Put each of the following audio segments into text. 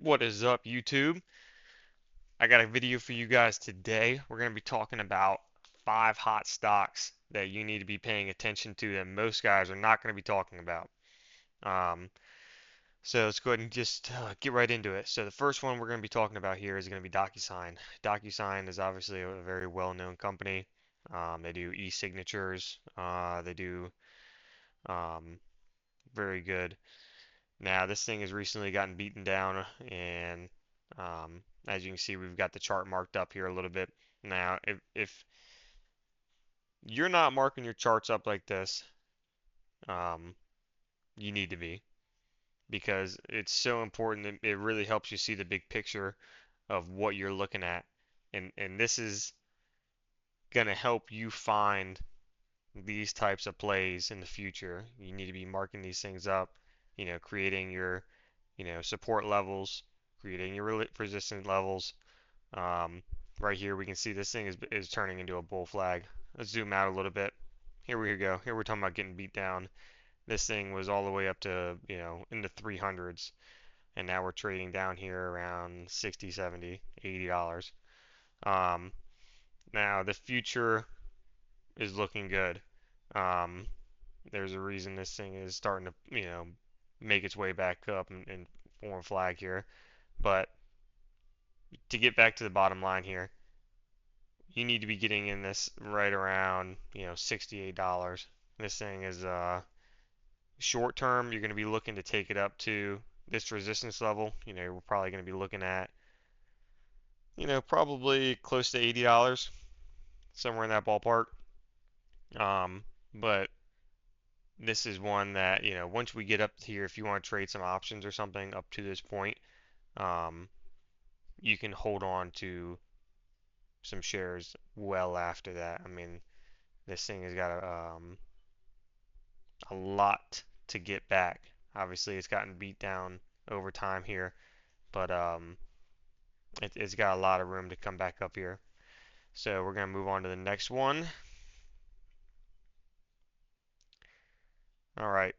What is up, YouTube? I got a video for you guys today. We're going to be talking about 5 hot stocks that you need to be paying attention to that most guys are not going to be talking about. Um, so let's go ahead and just get right into it. So the first one we're going to be talking about here is going to be DocuSign. DocuSign is obviously a very well-known company. They do e-signatures. They do um, very good. Now, this thing has recently gotten beaten down, and as you can see, we've got the chart marked up here a little bit. Now, if you're not marking your charts up like this, um, you need to be, because it's so important. It really helps you see the big picture of what you're looking at, and this is gonna help you find these types of plays in the future. You need to be marking these things up, creating your, support levels, creating your resistance levels. Um, right here, we can see this thing is turning into a bull flag. Let's zoom out a little bit. Here we go. Here we're talking about getting beat down. This thing was all the way up to, in the 300s, and now we're trading down here around 60, 70, $80. Um, now the future is looking good. Um, there's a reason this thing is starting to, make its way back up and form flag here. But to get back to the bottom line here, you need to be getting in this right around, $68. This thing is short term, you're going to be looking to take it up to this resistance level. We're probably going to be looking at, probably close to $80, somewhere in that ballpark. Um, but this is one that, once we get up here, if you want to trade some options or something up to this point, um, you can hold on to some shares well after that. I mean, this thing has got a lot to get back. Obviously, it's gotten beat down over time here, but it's got a lot of room to come back up here. So we're going to move on to the next one. All right,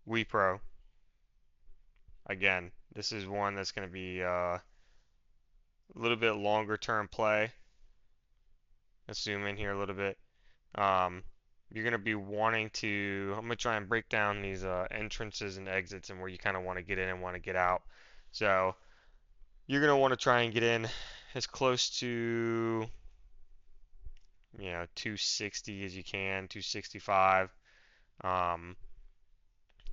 WePro. Again, this is one that's going to be a little bit longer term play. Let's zoom in here a little bit. Um, you're going to be wanting to, I'm going to try and break down these entrances and exits and where you kind of want to get in and want to get out. So you're going to want to try and get in as close to, 260 as you can, 265. Um,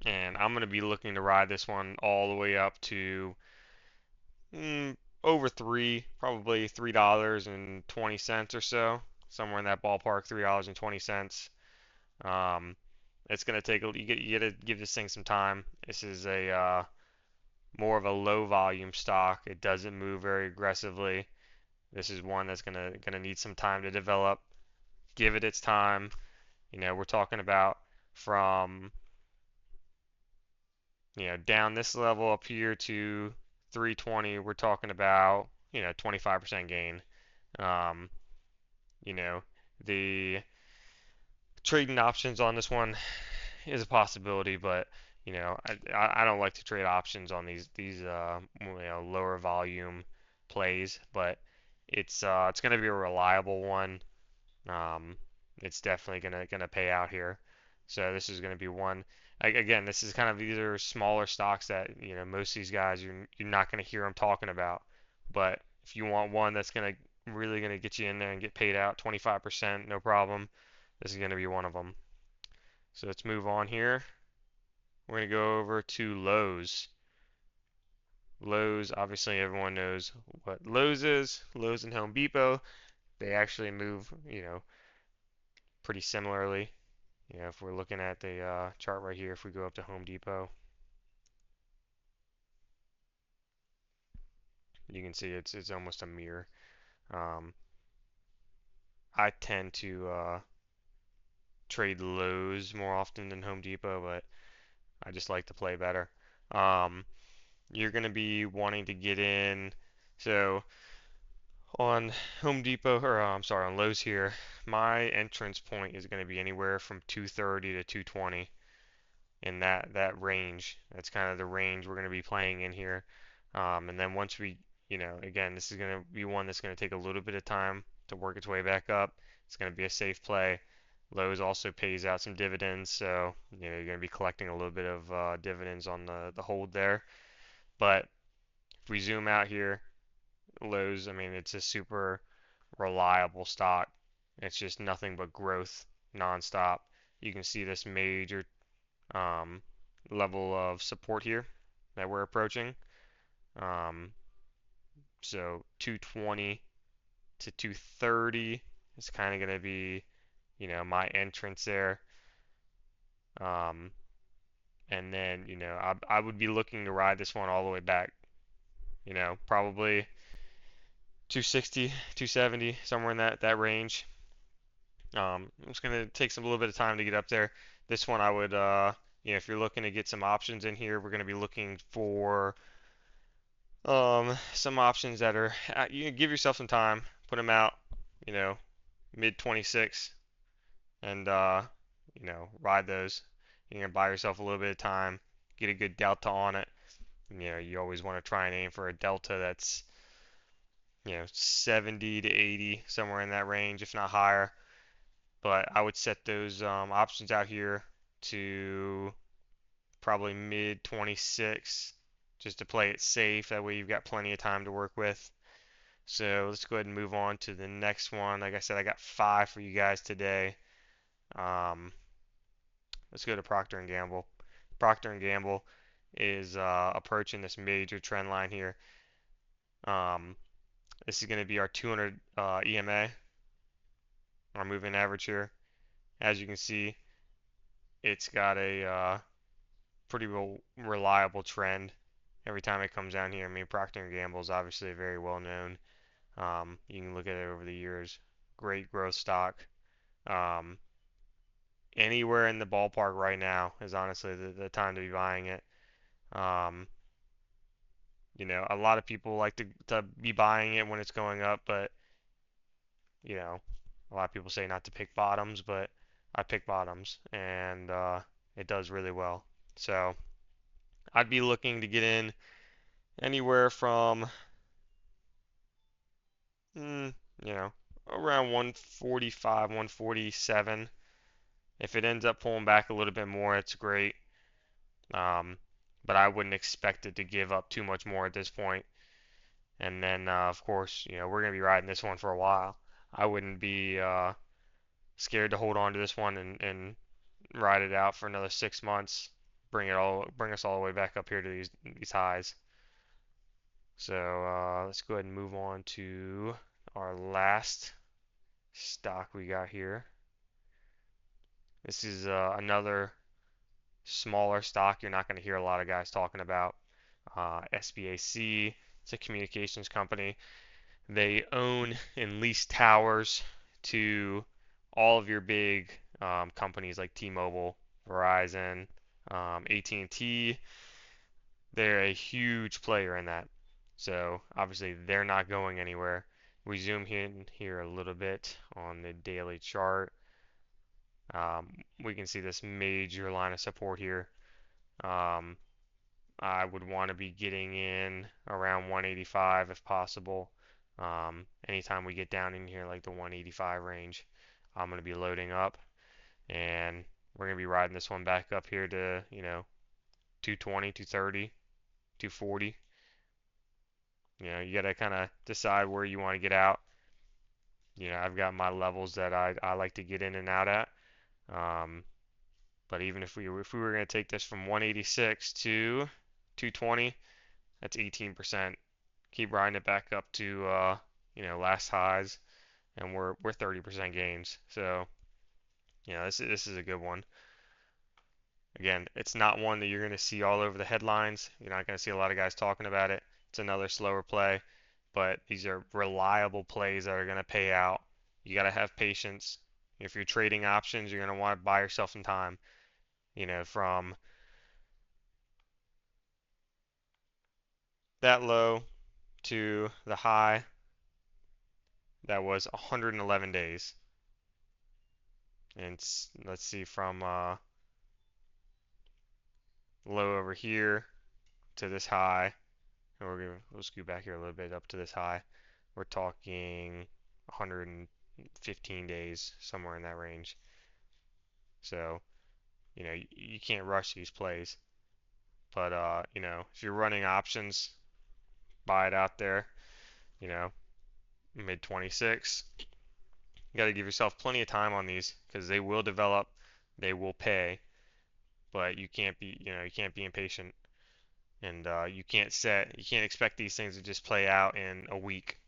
and I'm going to be looking to ride this one all the way up to over probably $3.20 or so, somewhere in that ballpark, $3.20. Um, it's going to take you got to give this thing some time. This is a more of a low volume stock. It doesn't move very aggressively. This is one that's gonna need some time to develop. Give it its time. We're talking about from down this level up here to 320. We're talking about 25% gain. Um, you know the trading options on this one is a possibility, but I don't like to trade options on these lower volume plays, but it's going to be a reliable one. Um, it's definitely gonna pay out here. So this is going to be one. Again, this is kind of these are smaller stocks that most of these guys you're not going to hear them talking about. But if you want one that's really gonna get you in there and get paid out 25%, no problem. This is going to be one of them. So let's move on here. We're going to go over to Lowe's. Lowe's, obviously everyone knows what Lowe's is. Lowe's and Home Depot, they actually move, pretty similarly. If we're looking at the chart right here, if we go up to Home Depot, you can see it's almost a mirror. Um, I tend to trade Lowe's more often than Home Depot, but I just like to play better. Um, you're going to be wanting to get in. So on Home Depot, or I'm sorry, on Lowe's here, my entrance point is going to be anywhere from 230 to 220 in that range. That's kind of the range we're going to be playing in here. And then once we, again, this is going to be one that's going to take a little bit of time to work its way back up. It's going to be a safe play. Lowe's also pays out some dividends, so you're going to be collecting a little bit of dividends on the hold there. But if we zoom out here, Lowe's, I mean, it's a super reliable stock. It's just nothing but growth nonstop. You can see this major um, level of support here that we're approaching. Um, so 220 to 230 is kind of going to be, my entrance there. Um, and then, I would be looking to ride this one all the way back, probably 260, 270, somewhere in that range. It's going to take some a little bit of time to get up there. This one I would, if you're looking to get some options in here, we're going to be looking for some options that are, you can give yourself some time, put them out, you know, mid 26, and ride those. You're gonna buy yourself a little bit of time, get a good delta on it. You always want to try and aim for a delta that's 70 to 80, somewhere in that range, if not higher. But I would set those options out here to probably mid 26, just to play it safe. That way you've got plenty of time to work with. So let's go ahead and move on to the next one. Like I said, I got 5 for you guys today. Um, let's go to Procter and Gamble. Procter and Gamble is approaching this major trend line here. Um, this is going to be our 200 EMA, our moving average here. As you can see, it's got a pretty reliable trend every time it comes down here. I mean, Procter and Gamble is obviously very well known. You can look at it over the years. Great growth stock. Um, Anywhere in the ballpark right now is honestly the time to be buying it. Um, a lot of people like to be buying it when it's going up, but you know, a lot of people say not to pick bottoms, but I pick bottoms, and it does really well. So I'd be looking to get in anywhere from, mm, you know, around 145, 147. If it ends up pulling back a little bit more, it's great. Um, but I wouldn't expect it to give up too much more at this point. And then, of course, we're going to be riding this one for a while. I wouldn't be scared to hold on to this one and ride it out for another 6 months. Bring us all the way back up here to these highs. So let's go ahead and move on to our last stock we got here. This is another smaller stock you're not going to hear a lot of guys talking about. SBAC, it's a communications company. They own and lease towers to all of your big companies like T-Mobile, Verizon, AT&T. They're a huge player in that. So obviously they're not going anywhere. We zoom in here a little bit on the daily chart. We can see this major line of support here. Um, I would want to be getting in around 185 if possible. Anytime we get down in here like the 185 range, I'm going to be loading up and we're going to be riding this one back up here to, 220, 230, 240. You got to kind of decide where you want to get out. I've got my levels that I like to get in and out at. Um, but even if we were going to take this from 186 to 220, that's 18%. Keep riding it back up to last highs, and we're 30% gains. So this is a good one. Again, it's not one that you're going to see all over the headlines. You're not going to see a lot of guys talking about it. It's another slower play, but these are reliable plays that are going to pay out. You got to have patience. If you're trading options, you're going to want to buy yourself some time. From that low to the high, that was 111 days. And let's see, from low over here to this high, we'll scoot back here a little bit up to this high. We're talking 115 days, somewhere in that range. So, you can't rush these plays. But if you're running options, buy it out there, you know, mid 26. You got to give yourself plenty of time on these because they will develop, they will pay, but you can't be impatient, and you can't expect these things to just play out in a week.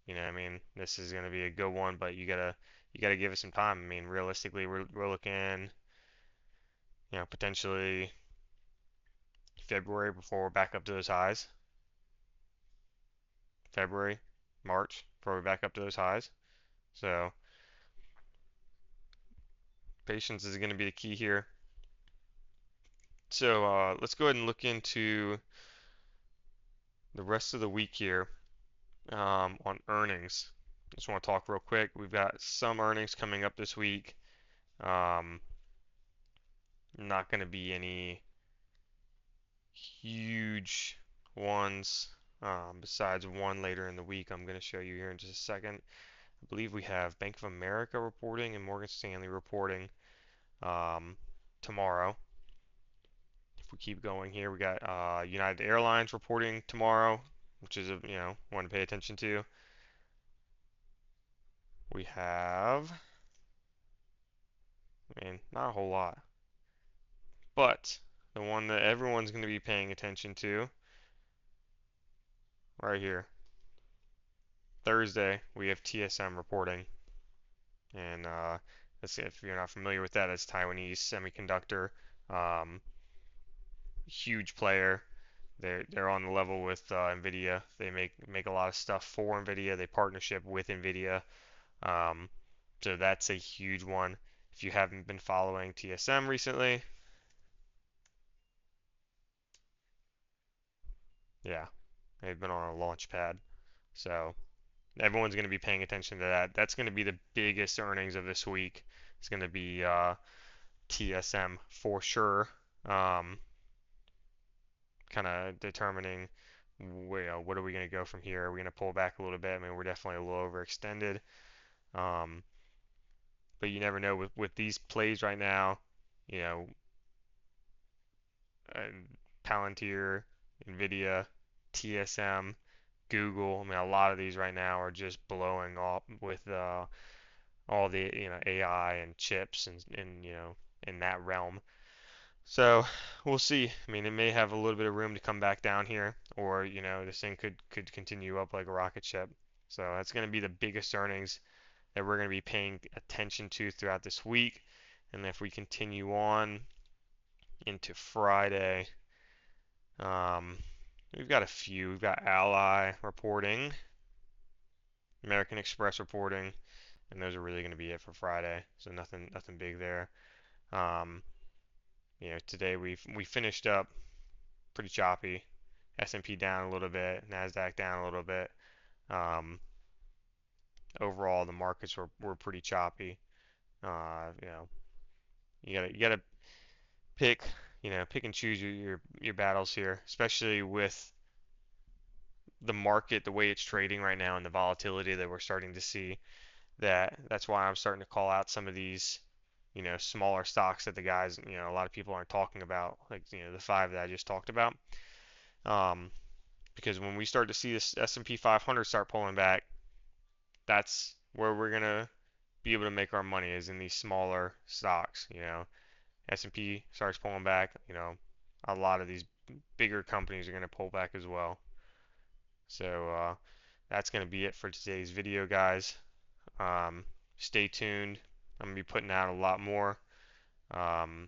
I mean, this is going to be a good one, but you gotta give it some time. I mean, realistically, we're looking, potentially February before we're back up to those highs. February, March before we're back up to those highs. So patience is going to be the key here. So let's go ahead and look into the rest of the week here on earnings. Just want to talk real quick. We've got some earnings coming up this week. Um, Not going to be any huge ones besides one later in the week I'm going to show you here in just a second. I believe we have Bank of America reporting and Morgan Stanley reporting um, tomorrow. If we keep going here, we got United Airlines reporting tomorrow, which is one to pay attention to. We have, I mean, not a whole lot, but the one that everyone's going to be paying attention to right here. Thursday, we have TSM reporting, and if you're not familiar with that, it's Taiwanese Semiconductor, um, huge player. They're on the level with Nvidia. They make a lot of stuff for Nvidia. They partnership with Nvidia. Um, so that's a huge one. If you haven't been following TSM recently, yeah, they've been on a launch pad. So everyone's going to be paying attention to that. That's going to be the biggest earnings of this week. It's going to be TSM for sure. Um, Kind of determining what are we going to go from here. Are we going to pull back a little bit? I mean, we're definitely a little overextended. Um, but you never know with these plays right now. You know, uh, Palantir, Nvidia, TSM, Google. I mean, a lot of these right now are just blowing up with all the AI and chips and in that realm. So we'll see. I mean, it may have a little bit of room to come back down here, or this thing could continue up like a rocket ship. So that's going to be the biggest earnings that we're going to be paying attention to throughout this week. And if we continue on into Friday, um, we've got a few. We've got Ally reporting, American Express reporting, and those are really going to be it for Friday. So nothing big there. Um, Today we finished up pretty choppy. S&P down a little bit, Nasdaq down a little bit. Um, Overall, the markets were pretty choppy. You know, you gotta pick pick and choose your battles here, especially with the market the way it's trading right now and the volatility that we're starting to see. That's why I'm starting to call out some of these smaller stocks that the guys a lot of people aren't talking about, like the five that I just talked about. Um, because when we start to see this S&P 500 start pulling back, that's where we're gonna be able to make our money is in these smaller stocks. S&P starts pulling back, a lot of these bigger companies are gonna pull back as well. So that's gonna be it for today's video, guys. Um, Stay tuned. I'm gonna be putting out a lot more, um,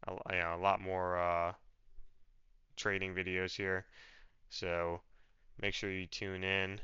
a lot more trading videos here. So make sure you tune in.